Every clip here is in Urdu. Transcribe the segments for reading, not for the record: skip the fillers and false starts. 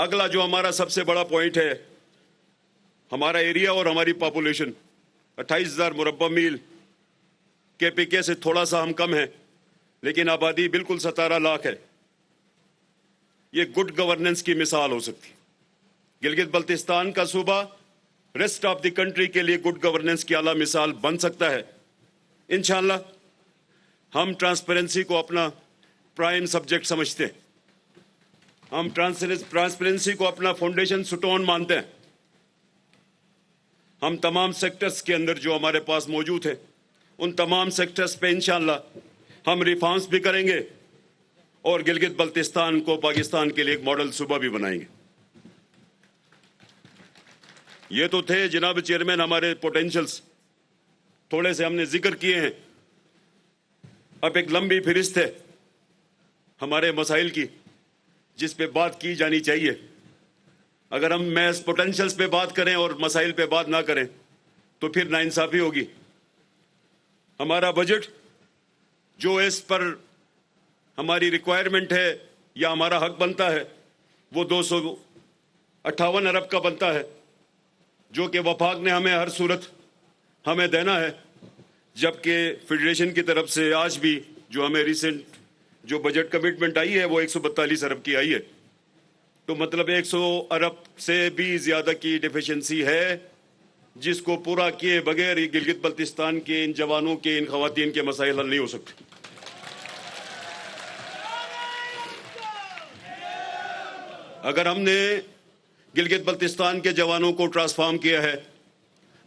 اگلا جو ہمارا سب سے بڑا پوائنٹ ہے، ہمارا ایریا اور ہماری پاپولیشن 28,000 مربع میل کے پی کے سے تھوڑا سا ہم کم ہیں، لیکن آبادی بالکل 17 لاکھ ہے۔ یہ گڈ گورننس کی مثال ہو سکتی۔ گلگت بلتستان کا صوبہ ریسٹ آف دی کنٹری کے لیے گڈ گورننس کی اعلیٰ مثال بن سکتا ہے۔ انشاءاللہ ہم ٹرانسپیرنسی کو اپنا پرائم سبجیکٹ سمجھتے ہیں، ہم ٹرانسپیرنسی کو اپنا فاؤنڈیشن سٹون مانتے ہیں۔ ہم تمام سیکٹرز کے اندر جو ہمارے پاس موجود ہیں، ان تمام سیکٹرز پہ انشاءاللہ ہم ریفارمز بھی کریں گے اور گلگت بلتستان کو پاکستان کے لیے ایک ماڈل صوبہ بھی بنائیں گے۔ یہ تو تھے جناب چیئرمین ہمارے پوٹینشلز، تھوڑے سے ہم نے ذکر کیے ہیں۔ اب ایک لمبی فہرست ہے ہمارے مسائل کی جس پہ بات کی جانی چاہیے۔ اگر ہم محض پوٹینشلز پہ بات کریں اور مسائل پہ بات نہ کریں تو پھر ناانصافی ہوگی۔ ہمارا بجٹ جو اس پر ہماری ریکوائرمنٹ ہے یا ہمارا حق بنتا ہے وہ 258 ارب کا بنتا ہے، جو کہ وفاق نے ہمیں ہر صورت ہمیں دینا ہے، جبکہ فیڈریشن کی طرف سے آج بھی جو ہمیں ریسنٹ جو بجٹ کمٹمنٹ آئی ہے وہ 142 ارب کی آئی ہے۔ تو مطلب 100 ارب سے بھی زیادہ کی ڈیفیشنسی ہے، جس کو پورا کیے بغیر یہ گلگت بلتستان کے ان جوانوں کے، ان خواتین کے مسائل حل نہیں ہو سکتے۔ اگر ہم نے گلگت بلتستان کے جوانوں کو ٹرانسفارم کیا ہے،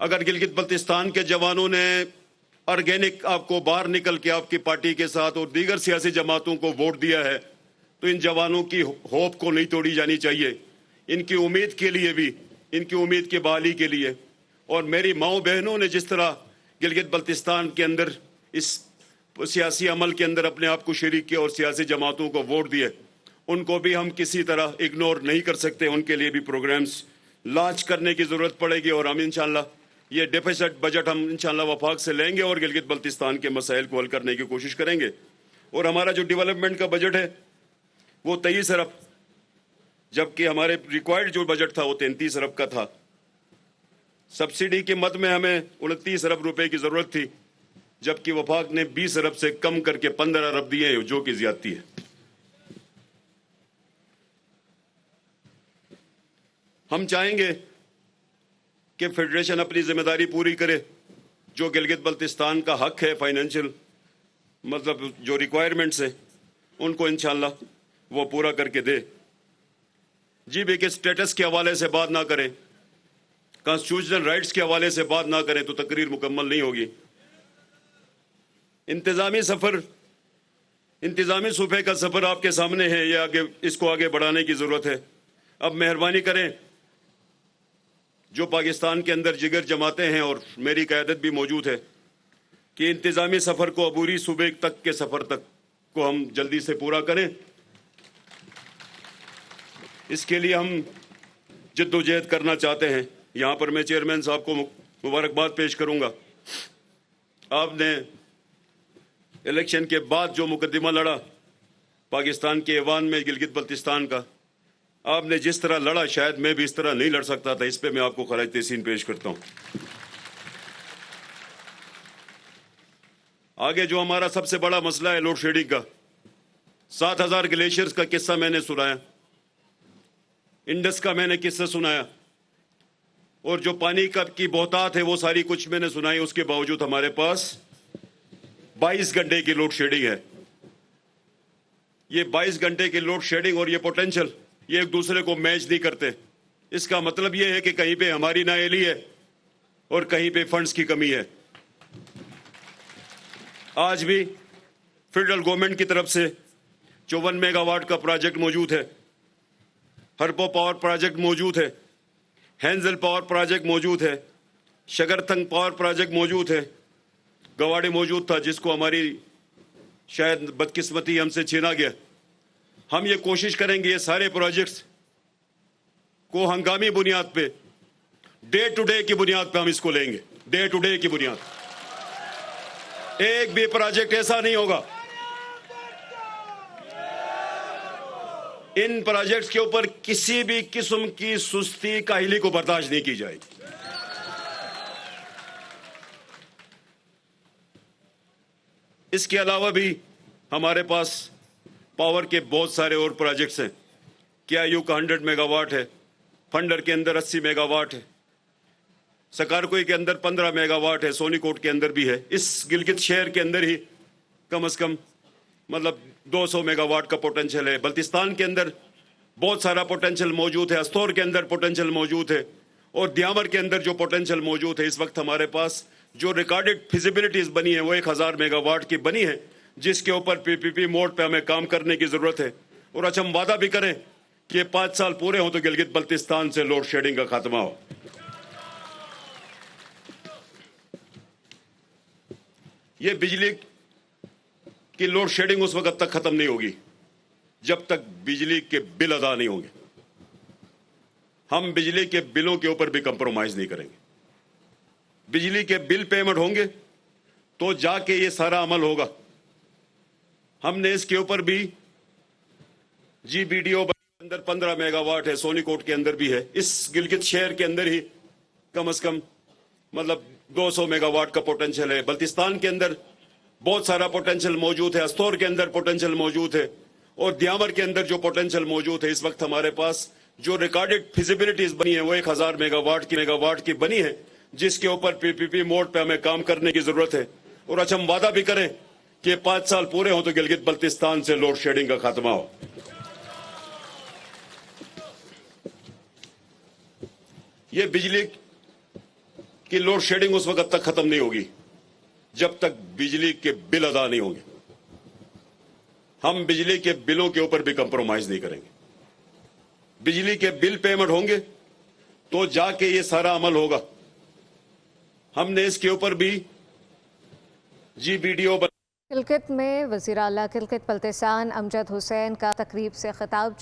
اگر گلگت بلتستان کے جوانوں نے آرگینک آپ کو باہر نکل کے آپ کی پارٹی کے ساتھ اور دیگر سیاسی جماعتوں کو ووٹ دیا ہے، تو ان جوانوں کی ہوپ کو نہیں توڑی جانی چاہیے، ان کی امید کے لیے بھی، ان کی امید کی بحالی کے لیے۔ اور میری ماؤں بہنوں نے جس طرح گلگت بلتستان کے اندر اس سیاسی عمل کے اندر اپنے آپ کو شریک کیا اور سیاسی جماعتوں کو ووٹ دیے، ان کو بھی ہم کسی طرح اگنور نہیں کر سکتے۔ ان کے لیے بھی پروگرامز لانچ کرنے کی ضرورت پڑے گی، اور ہم انشاءاللہ یہ ڈیفیسٹ بجٹ ہم انشاءاللہ وفاق سے لیں گے اور گلگت بلتستان کے مسائل کو حل کرنے کی کوشش کریں گے۔ اور ہمارا جو ڈیولپمنٹ کا بجٹ ہے وہ 23 ارب، جبکہ ہمارے ریکوائرڈ جو بجٹ تھا وہ 33 ارب کا تھا۔ سبسڈی کی مد میں ہمیں 29 ارب روپے کی ضرورت تھی، جبکہ وفاق نے 20 ارب سے کم کر کے 15 ارب دیے، جو کہ زیادتی ہے۔ ہم چاہیں گے کہ فیڈریشن اپنی ذمہ داری پوری کرے، جو گلگت بلتستان کا حق ہے فائنینشیل، مطلب جو ریکوائرمنٹس ہیں ان کو انشاءاللہ وہ پورا کر کے دے۔ جی بھی کہ اسٹیٹس کے حوالے سے بات نہ کریں، کانسٹیٹیوشنل رائٹس کے حوالے سے بات نہ کریں تو تقریر مکمل نہیں ہوگی۔ انتظامی صوبے کا سفر آپ کے سامنے ہے، یہ آگے اس کو آگے بڑھانے کی ضرورت ہے۔ اب مہربانی کریں، جو پاکستان کے اندر جگر جماعتیں ہیں اور میری قیادت بھی موجود ہے، کہ انتظامی سفر کو عبوری صوبے تک کے سفر تک کو ہم جلدی سے پورا کریں۔ اس کے لیے ہم جد و جہد کرنا چاہتے ہیں۔ یہاں پر میں چیئرمین صاحب کو مبارکباد پیش کروں گا۔ آپ نے الیکشن کے بعد جو مقدمہ لڑا پاکستان کے ایوان میں گلگت بلتستان کا، آپ نے جس طرح لڑا شاید میں بھی اس طرح نہیں لڑ سکتا تھا۔ اس پہ میں آپ کو خراج تحسین پیش کرتا ہوں۔ آگے جو ہمارا سب سے بڑا مسئلہ ہے لوڈ شیڈنگ کا، 7,000 گلیشیئرز کا قصہ میں نے سنایا، انڈس کا میں نے قصہ سنایا، اور جو پانی کی بہتات ہے وہ ساری کچھ میں نے سنائی۔ اس کے باوجود ہمارے پاس 22 گھنٹے کی لوڈ شیڈنگ ہے۔ یہ 22 گھنٹے کی لوڈ شیڈنگ اور یہ پوٹینشل، یہ ایک دوسرے کو میچ نہیں کرتے۔ اس کا مطلب یہ ہے کہ کہیں پہ ہماری نااہلی ہے اور کہیں پہ فنڈز کی کمی ہے۔ آج بھی فیڈرل گورنمنٹ کی طرف سے 54 میگا واٹ کا پروجیکٹ موجود ہے، ہرپو پاور پروجیکٹ موجود ہے، ہینزل پاور پروجیکٹ موجود ہے، شگرتھنگ پاور پروجیکٹ موجود ہے، گواڑی موجود تھا جس کو ہماری شاید بدقسمتی ہم سے چھینا گیا۔ ہم یہ کوشش کریں گے یہ سارے پروجیکٹس کو ہنگامی بنیاد پہ، ڈے ٹو ڈے کی بنیاد پہ ہم اس کو لیں گے، ڈے ٹو ڈے کی بنیاد۔ ایک بھی پروجیکٹ ایسا نہیں ہوگا ان پروجیکٹس کے اوپر کسی بھی قسم کی سستی کاہلی کو برداشت نہیں کی جائے گی. اس کے علاوہ بھی ہمارے پاس پاور کے بہت سارے اور پروجیکٹس ہیں. کیا یو کا 100 میگا واٹ ہے, فنڈر کے اندر 80 میگا واٹ ہے, سکارکوئی کے اندر 15 میگا واٹ ہے, سونی کوٹ کے اندر بھی ہے. اس گلگت شہر کے اندر ہی کم از کم 200 میگا واٹ کا پوٹینشیل ہے. بلتستان کے اندر بہت سارا پوٹینشیل موجود ہے, استور کے اندر پوٹینشیل موجود ہے, اور دیامر کے اندر جو پوٹینشیل موجود ہے. اس وقت ہمارے پاس جو ریکارڈڈ فیزیبلٹیز بنی ہیں وہ 1000 میگا واٹ کی بنی ہے, جس کے اوپر پی پی پی موڈ پہ ہمیں کام کرنے کی ضرورت ہے. اور اچھا ہم وعدہ بھی کریں کہ 5 سال پورے ہوں تو گلگت بلتستان سے لوڈ شیڈنگ کا خاتمہ ہو. یہ بجلی کی لوڈ شیڈنگ اس وقت تک ختم نہیں ہوگی جب تک بجلی کے بل ادا نہیں ہوں گے. ہم بجلی کے بلوں کے اوپر بھی کمپرومائز نہیں کریں گے. بجلی کے بل پیمنٹ ہوں گے تو جا کے یہ سارا عمل ہوگا. ہم نے اس کے اوپر بھی جی بی ڈی او اندر 15 میگا واٹ ہے, سونی کوٹ کے اندر بھی ہے. اس گلگت شہر کے اندر ہی کم از کم 200 میگا واٹ کا پوٹینشیل ہے. بلتستان کے اندر بہت سارا پوٹینشیل موجود ہے, استور کے اندر پوٹینشیل موجود ہے, اور دیامر کے اندر جو پوٹینشیل موجود ہے. اس وقت ہمارے پاس جو ریکارڈڈ فیزیبلٹیز بنی ہیں وہ 1000 میگا واٹ کی بنی ہے, جس کے اوپر پی پی پی موڈ پہ ہمیں کام کرنے کی ضرورت ہے. اور اچھا ہم وعدہ بھی کریں کہ 5 سال پورے ہوں تو گلگت بلتستان سے لوڈ شیڈنگ کا خاتمہ ہو. یہ بجلی کی لوڈ شیڈنگ اس وقت تک ختم نہیں ہوگی جب تک بجلی کے بل ادا نہیں ہوں گے. ہم بجلی کے بلوں کے اوپر بھی کمپرومائز نہیں کریں گے. بجلی کے بل پیمنٹ ہوں گے تو جا کے یہ سارا عمل ہوگا. ہم نے اس کے اوپر بھی G B D O Gilgit میں وزیر اعلیٰ گلگت بلتستان امجد حسین کا تقریب سے خطاب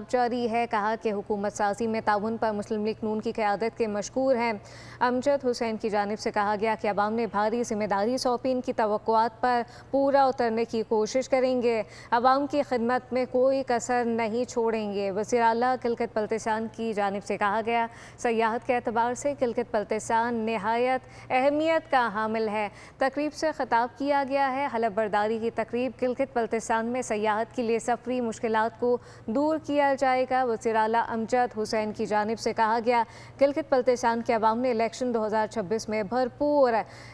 جاری ہے. کہا کہ حکومت سازی میں تعاون پر مسلم لیگ نون کی قیادت کے مشکور ہیں. امجد حسین کی جانب سے کہا گیا کہ عوام نے بھاری ذمہ داری سونپی, ان کی توقعات پر پورا اترنے کی کوشش کریں گے, عوام کی خدمت میں کوئی کسر نہیں چھوڑیں گے. وزیر اعلیٰ گلگت بلتستان کی جانب سے کہا گیا سیاحت کے اعتبار سے گلگت بلتستان نہایت اہمیت کا حامل ہے. تقریب سے خطاب کیا گیا ہے. حلف برداری کی تقریب گلگت بلتستان میں سیاحت کے لیے سفری مشکلات کو دور کیا جائے گا. وزیر اعلیٰ امجد حسین کی جانب سے کہا گیا گلگت بلتستان کے عوام نے الیکشن 2026 میں بھرپور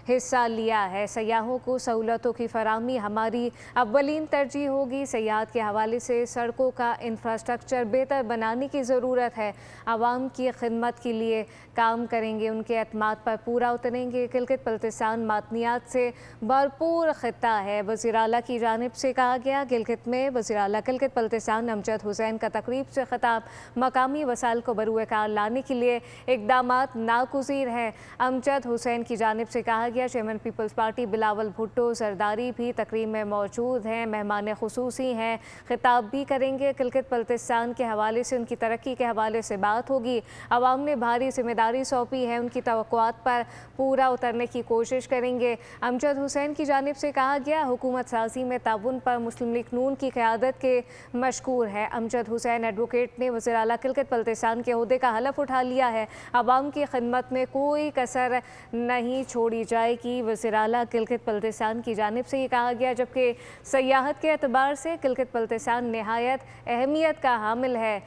حصہ لیا ہے. سیاحوں کو سہولتوں کی فراہمی ہماری اولین ترجیح ہوگی. سیاحت کے حوالے سے سڑکوں کا انفراسٹرکچر بہتر بنانے کی ضرورت ہے. عوام کی خدمت کے لیے کام کریں گے, ان کے اعتماد پر پورا اتریں گے. گلگت بلتستان معدنیات سے بھرپور خطہ ہے. وزیر اعلیٰ کی جانب سے کہا گیا گلگت میں وزیر اعلیٰ گلگت بلتستان امجد حسین کا تقریب سے خطاب مقامی وسائل کو بروئے کار لانے کے لیے اقدامات ناگزیر ہیں. امجد حسین کی جانب سے کہا گیا chairman people's party Bilawal Bhutto Zardari بھی تقریب میں موجود ہیں, مہمان خصوصی ہیں, خطاب بھی کریں گے. گلگت بلتستان کے حوالے سے ان کی ترقی کے حوالے سے بات ہوگی. عوام نے بھاری ذمہ داری سونپی ہے, ان کی توقعات پر پورا اترنے کی کوشش کریں گے. امجد حسین کی جانب سے کہا گیا حکومت سازی میں تعاون پر مسلم لیگ نون کی قیادت کے مشکور ہے. امجد حسین ایڈوکیٹ نے وزیر اعلیٰ گلگت بلتستان کے عہدے کا حلف اٹھا لیا ہے. عوام کی خدمت میں کوئی کسر نہیں چھوڑی جائے گی. وزیر اعلیٰ گلگت بلتستان کی جانب سے یہ کہا گیا جبکہ سیاحت کے اعتبار سے گلگت بلتستان نہایت اہمیت کا حامل ہے.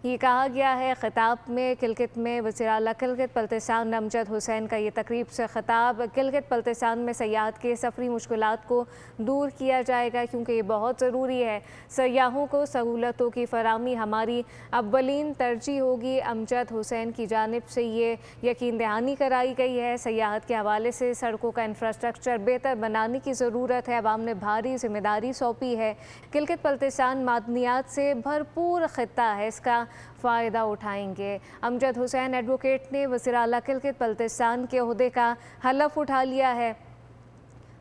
یہ کہا گیا ہے خطاب میں گلگت میں وزیر اعلیٰ گلگت بلتستان امجد حسین کا یہ تقریب سے خطاب گلگت بلتستان میں سیاحت کے سفری مشکلات کو دور کیا جائے گا کیونکہ یہ بہت ضروری ہے. سیاحوں کو سہولتوں کی فراہمی ہماری اولین ترجیح ہوگی. امجد حسین کی جانب سے یہ یقین دہانی کرائی گئی ہے سیاحت کے حوالے سے سڑکوں کا انفراسٹرکچر بہتر بنانے کی ضرورت ہے. عوام نے بھاری ذمہ داری سونپی ہے. گلگت بلتستان معدنیات سے بھرپور خطہ ہے, اس کا فائدہ اٹھائیں گے. امجد حسین ایڈوکیٹ نے وزیر اعلیٰ گلگت بلتستان کے عہدے کا حلف اٹھا لیا ہے.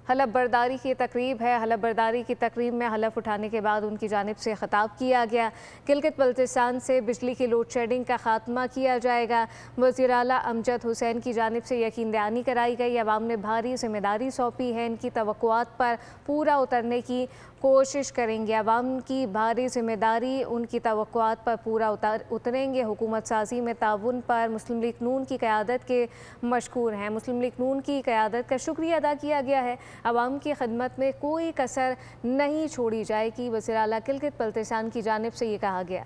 حلف برداری کی تقریب ہے۔ حلف برداری کی تقریب میں حلف اٹھانے کے بعد ان کی جانب سے خطاب کیا گیا۔ گلگت بلتستان سے بجلی کی لوڈ شیڈنگ کا خاتمہ کیا جائے گا۔ وزیر اعلیٰ امجد حسین کی جانب سے یقین دہانی کرائی گئی۔ عوام نے بھاری ذمہ داری سونپی ہے، ان کی توقعات پر پورا اترنے کی کوشش کریں گے۔ عوام کی بھاری ذمہ داری، ان کی توقعات پر پورا اتریں گے۔ حکومت سازی میں تعاون پر مسلم لیگ نون کی قیادت کے مشکور ہیں۔ مسلم لیگ نون کی قیادت کا شکریہ ادا کیا گیا ہے۔ عوام کی خدمت میں کوئی کسر نہیں چھوڑی جائے گی، وزیر اعلیٰ گلگت بلتستان کی جانب سے یہ کہا گیا۔